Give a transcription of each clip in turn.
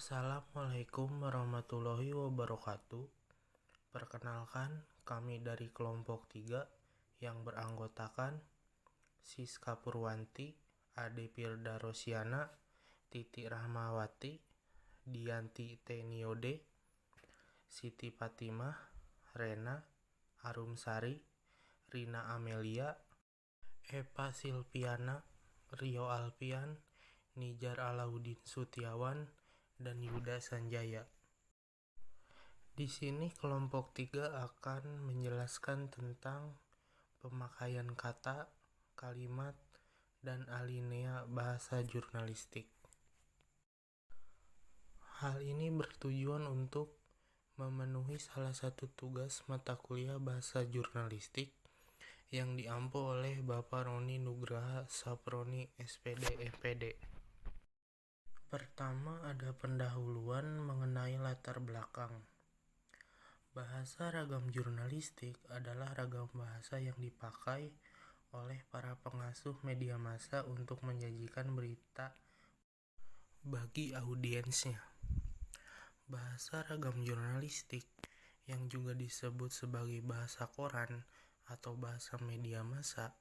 Assalamualaikum warahmatullahi wabarakatuh. Perkenalkan, kami dari kelompok 3 yang beranggotakan Siska Purwanti, Ade Firda Rosiana, Titi Rahmawati, Dianti Teniode, Siti Fatimah, Rena, Arumsari, Rina Amelia, Eva Silviana, Rio Alfian, Nijar Alauddin Sutiawan, dan Yuda Sanjaya. Di sini kelompok 3 akan menjelaskan tentang pemakaian kata, kalimat, dan alinea bahasa jurnalistik. Hal ini bertujuan untuk memenuhi salah satu tugas mata kuliah bahasa jurnalistik yang diampu oleh Bapak Roni Nugraha Saproni SPD MPD. Pertama ada pendahuluan mengenai latar belakang. Bahasa ragam jurnalistik adalah ragam bahasa yang dipakai oleh para pengasuh media massa untuk menyajikan berita bagi audiensnya. Bahasa ragam jurnalistik yang juga disebut sebagai bahasa koran atau bahasa media massa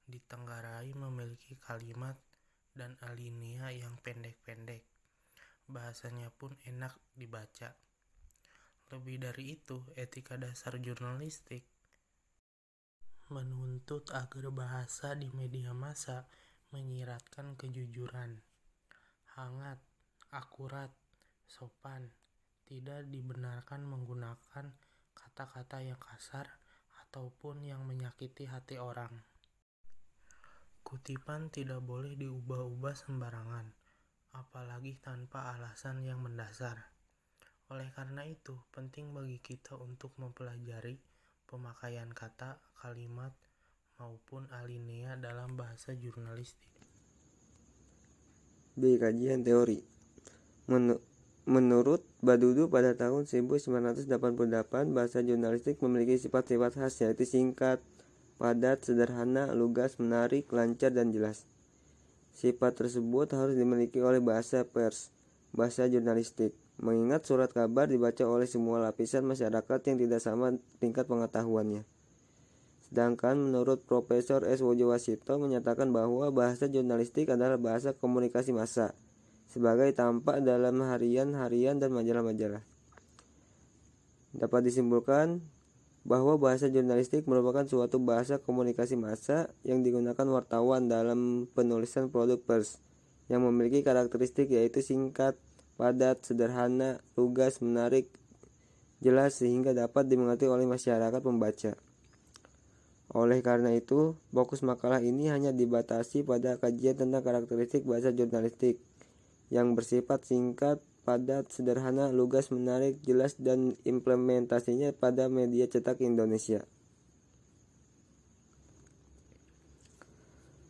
ditenggarai memiliki kalimat dan alinea yang pendek-pendek. Bahasanya pun enak dibaca. Lebih dari itu, etika dasar jurnalistik menuntut agar bahasa di media massa menyiratkan kejujuran, hangat, akurat, sopan, tidak dibenarkan menggunakan kata-kata yang kasar ataupun yang menyakiti hati orang. Kutipan tidak boleh diubah-ubah sembarangan, apalagi tanpa alasan yang mendasar. Oleh karena itu, penting bagi kita untuk mempelajari pemakaian kata, kalimat, maupun alinea dalam bahasa jurnalistik. B. Kajian teori. Menurut Badudu pada tahun 1988, bahasa jurnalistik memiliki sifat-sifat khas, yaitu singkat, padat, sederhana, lugas, menarik, lancar, dan jelas. Sifat tersebut harus dimiliki oleh bahasa pers, bahasa jurnalistik, mengingat surat kabar dibaca oleh semua lapisan masyarakat yang tidak sama tingkat pengetahuannya. Sedangkan menurut Profesor S. Wojowasito menyatakan bahwa bahasa jurnalistik adalah bahasa komunikasi massa, sebagai tampak dalam harian-harian dan majalah-majalah. Dapat disimpulkan bahwa bahasa jurnalistik merupakan suatu bahasa komunikasi massa yang digunakan wartawan dalam penulisan produk pers, yang memiliki karakteristik yaitu singkat, padat, sederhana, lugas, menarik, jelas, sehingga dapat dimengerti oleh masyarakat pembaca. Oleh karena itu, fokus makalah ini hanya dibatasi pada kajian tentang karakteristik bahasa jurnalistik yang bersifat singkat, padat, sederhana, lugas, menarik, jelas, dan implementasinya pada media cetak Indonesia.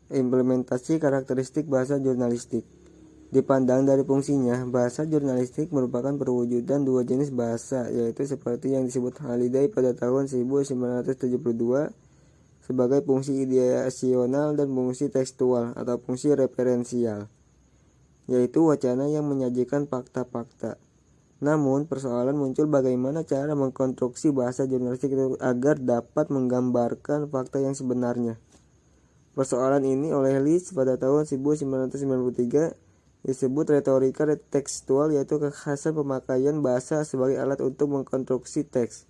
Implementasi karakteristik bahasa jurnalistik. Dipandang dari fungsinya, bahasa jurnalistik merupakan perwujudan dua jenis bahasa, yaitu seperti yang disebut Halliday pada tahun 1972 sebagai fungsi ideasional dan fungsi tekstual atau fungsi referensial, yaitu wacana yang menyajikan fakta-fakta. Namun, persoalan muncul bagaimana cara mengkonstruksi bahasa jurnalistik itu agar dapat menggambarkan fakta yang sebenarnya. Persoalan ini oleh Leach pada tahun 1993 disebut retorika tekstual, yaitu kekhasan pemakaian bahasa sebagai alat untuk mengkonstruksi teks.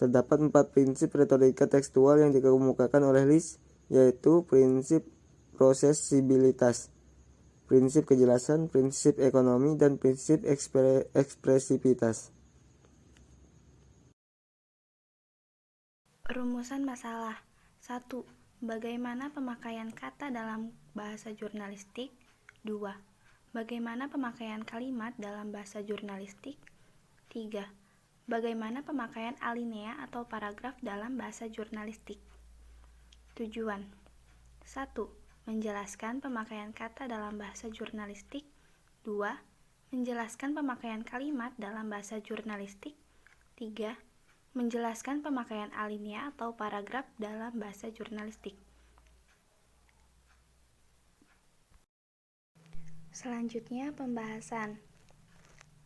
Terdapat 4 prinsip retorika tekstual yang dikemukakan oleh Leach, yaitu prinsip prosesibilitas, prinsip kejelasan, prinsip ekonomi, dan prinsip ekspresivitas. Rumusan masalah 1. Bagaimana pemakaian kata dalam bahasa jurnalistik? 2. Bagaimana pemakaian kalimat dalam bahasa jurnalistik? 3. Bagaimana pemakaian alinea atau paragraf dalam bahasa jurnalistik? Tujuan 1. Menjelaskan pemakaian kata dalam bahasa jurnalistik. 2. Menjelaskan pemakaian kalimat dalam bahasa jurnalistik. 3. Menjelaskan pemakaian alinea atau paragraf dalam bahasa jurnalistik. Selanjutnya pembahasan.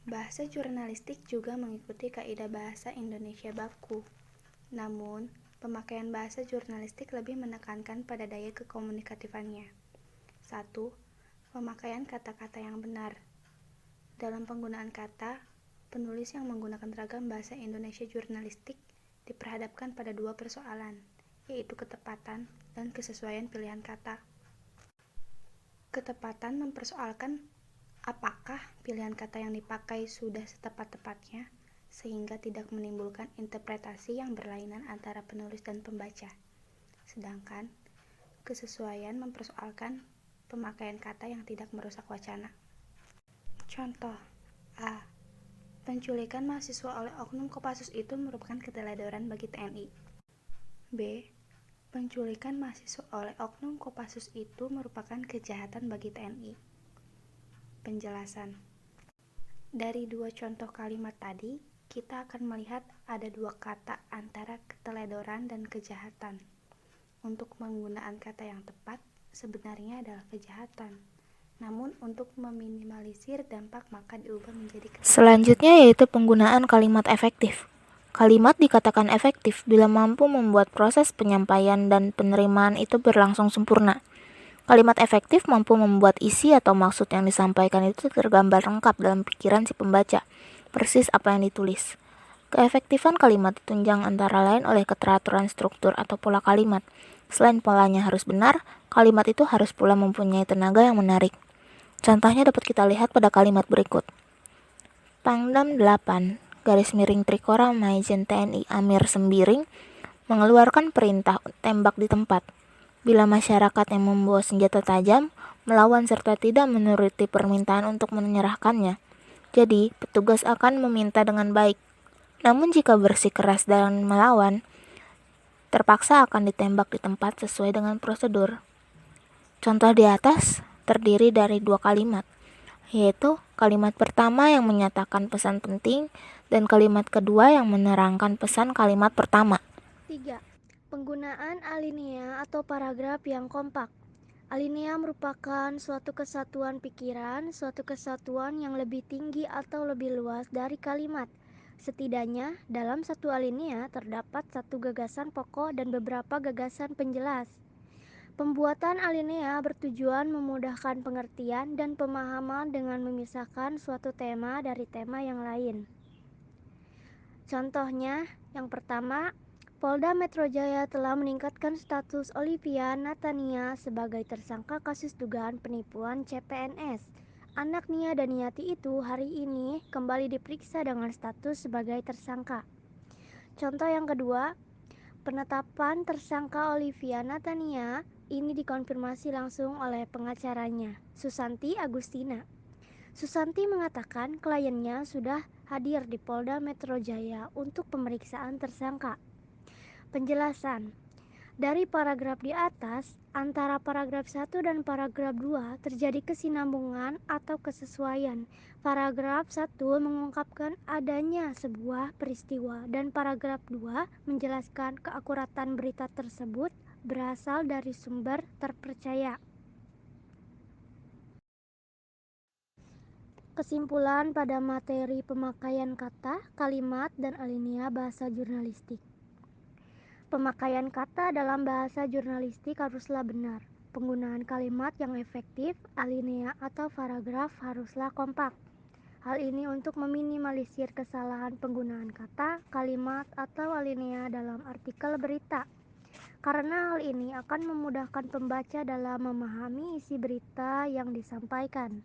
Bahasa jurnalistik juga mengikuti kaidah bahasa Indonesia baku. Namun, pemakaian bahasa jurnalistik lebih menekankan pada daya kekomunikatifannya. 1. Pemakaian kata-kata yang benar. Dalam penggunaan kata, penulis yang menggunakan ragam bahasa Indonesia jurnalistik diperhadapkan pada dua persoalan, yaitu ketepatan dan kesesuaian pilihan kata. Ketepatan mempersoalkan apakah pilihan kata yang dipakai sudah setepat-tepatnya sehingga tidak menimbulkan interpretasi yang berlainan antara penulis dan pembaca. Sedangkan kesesuaian mempersoalkan pemakaian kata yang tidak merusak wacana. Contoh A. Penculikan mahasiswa oleh oknum Kopassus itu merupakan keteledoran bagi TNI. B. Penculikan mahasiswa oleh oknum Kopassus itu merupakan kejahatan bagi TNI. Penjelasan. Dari dua contoh kalimat tadi, kita akan melihat ada dua kata antara keteledoran dan kejahatan. Untuk penggunaan kata yang tepat, sebenarnya adalah kejahatan. Namun untuk meminimalisir dampak maka diubah menjadi keteledoran. Selanjutnya yaitu penggunaan kalimat efektif. Kalimat dikatakan efektif bila mampu membuat proses penyampaian dan penerimaan itu berlangsung sempurna. Kalimat efektif mampu membuat isi atau maksud yang disampaikan itu tergambar lengkap dalam pikiran si pembaca, persis apa yang ditulis. Keefektifan kalimat ditunjang antara lain oleh keteraturan struktur atau pola kalimat. Selain polanya harus benar, kalimat itu harus pula mempunyai tenaga yang menarik. Contohnya dapat kita lihat pada kalimat berikut. Pangdam 8, garis miring Trikora Maijen TNI Amir Sembiring, mengeluarkan perintah tembak di tempat. Bila masyarakat yang membawa senjata tajam melawan serta tidak menuruti permintaan untuk menyerahkannya, jadi petugas akan meminta dengan baik. Namun jika bersikeras dan melawan, terpaksa akan ditembak di tempat sesuai dengan prosedur. Contoh di atas terdiri dari dua kalimat, yaitu kalimat pertama yang menyatakan pesan penting dan kalimat kedua yang menerangkan pesan kalimat pertama. 3. Penggunaan alinea atau paragraf yang kompak. Alinea merupakan suatu kesatuan pikiran, suatu kesatuan yang lebih tinggi atau lebih luas dari kalimat. Setidaknya, dalam satu alinea terdapat satu gagasan pokok dan beberapa gagasan penjelas. Pembuatan alinea bertujuan memudahkan pengertian dan pemahaman dengan memisahkan suatu tema dari tema yang lain. Contohnya, yang pertama, Polda Metro Jaya telah meningkatkan status Olivia Natania sebagai tersangka kasus dugaan penipuan CPNS. Anak Nia dan Niati itu hari ini kembali diperiksa dengan status sebagai tersangka. Contoh yang kedua, penetapan tersangka Olivia Natania ini dikonfirmasi langsung oleh pengacaranya, Susanti Agustina. Susanti mengatakan kliennya sudah hadir di Polda Metro Jaya untuk pemeriksaan tersangka. Penjelasan. Dari paragraf di atas, antara paragraf 1 dan paragraf 2 terjadi kesinambungan atau kesesuaian. Paragraf 1 mengungkapkan adanya sebuah peristiwa dan paragraf 2 menjelaskan keakuratan berita tersebut berasal dari sumber terpercaya. Kesimpulan pada materi pemakaian kata, kalimat, dan alinea bahasa jurnalistik. Pemakaian kata dalam bahasa jurnalistik haruslah benar. Penggunaan kalimat yang efektif, alinea atau paragraf haruslah kompak. Hal ini untuk meminimalisir kesalahan penggunaan kata, kalimat, atau alinea dalam artikel berita. Karena hal ini akan memudahkan pembaca dalam memahami isi berita yang disampaikan.